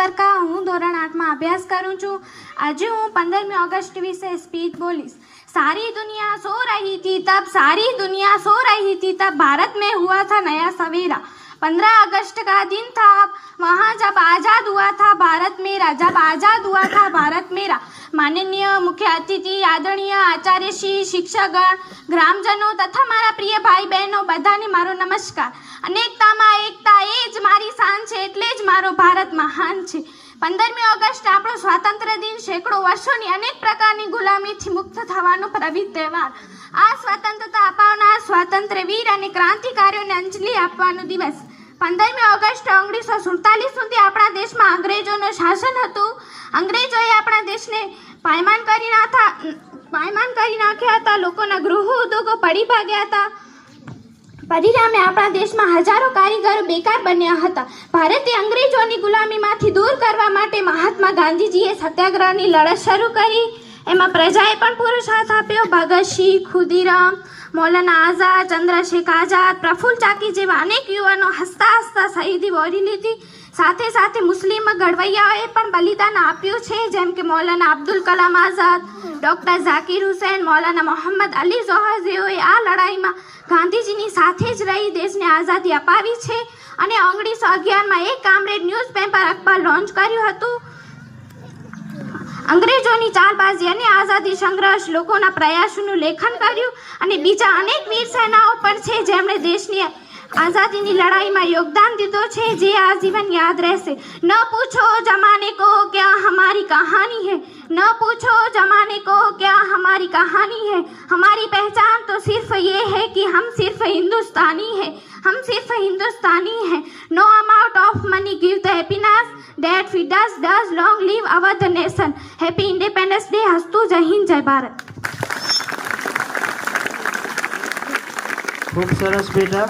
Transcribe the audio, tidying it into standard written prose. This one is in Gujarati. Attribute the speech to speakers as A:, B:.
A: વરકા, હું ધોરણ 8માં અભ્યાસ કરું છું। આજે હું 15મી ઓગસ્ટ વિશે સ્પીચ બોલીશ। सारी दुनिया सो रही थी तब, सारी दुनिया सो रही थी तब, भारत में हुआ था नया सवेरा। 15 अगस्त का दिन था वहाँ जब आज़ाद हुआ था भारत मेरा, जब आज़ाद हुआ था भारत मेरा। माननीय मुख्य अतिथि, आदरणीय आचार्य श्री, शिक्षकगण, ग्रामजनों तथा मारा प्रिय भाई बहनों, बधाने मारो नमस्कार। अनेकतामां एकता ए ज मारी शान छे, एटले ज मारो भारत महान छे। 15મી ઓગસ્ટ આપણો સ્વાતંત્ર્ય દિન સેંકડો વર્ષોની અનેક પ્રકારની ગુલામીથી મુક્ત થવાનો પવિત્ર તહેવાર। આ સ્વતંત્રતા અપાવનાર સ્વાતંત્ર્ય વીર અને ક્રાંતિકારીઓને અંજલિ આપવાનો દિવસ। 15મી ઓગસ્ટ 1947 સુધી આપણા દેશમાં અંગ્રેજોનું શાસન હતું। અંગ્રેજોએ આપણા દેશને પાયમાન કરી નાખ્યા હતા। લોકોના ગૃહ ઉદ્યોગો પડી ભાગ્યા હતા। પરિણામે આપણા દેશમાં હજારો કારીગરો બેકાર બન્યા હતા। ભારતે અંગ્રેજોની ગુલામીમાંથી દૂર કરવા માટે મહાત્મા ગાંધીજીએ સત્યાગ્રહની લડત શરૂ કરી। એમાં પ્રજાએ પણ પૂરો સાથ આપ્યો। ભગતસિંહ, ખુદીરામ, મૌલાના આઝાદ, ચંદ્રશેખર આઝાદ, પ્રફુલ્લ ચાકી જેવા અનેક યુવાનો હસતા હસતા શહીદી વહોરી લીધી। સાથે સાથે મુસ્લિમ ઘડવૈયાઓએ પણ બલિદાન આપ્યું છે, જેમ કે મૌલાના અબ્દુલ કલામ આઝાદ, ડૉક્ટર ઝાકિર હુસૈન, મૌલાના મોહમ્મદ અલી ઝોહર જેઓએ આ લડાઈમાં ગાંધીજીની સાથે જ રહી દેશને આઝાદી અપાવી છે। અને 1911માં એક કામરેડ ન્યૂઝપેપર અખબાર લોન્ચ કર્યું હતું। અંગ્રેજોની ચાલબાજી અને આઝાદી સંઘર્ષ લોકોના પ્રયાસોનું લેખન કર્યું। અને બીજા અનેક વીર સેનાઓ પણ છે જેમણે દેશની आज़ादी लड़ाई में योगदान दीधो छे, जे आजीवन याद रहसे। न पूछो जमाने को क्या हमारी कहानी है, न पूछो जमाने को क्या हमारी कहानी है। हमारी पहचान तो सिर्फ ये है कि हम सिर्फ हिंदुस्तानी है, हम सिर्फ हिंदुस्तानी है। No amount of money give the happiness that feed us does. Long live our the nation. Happy independence day. हस्तु जय हिंद, जय भारत।
B: खूब सरस बेटा।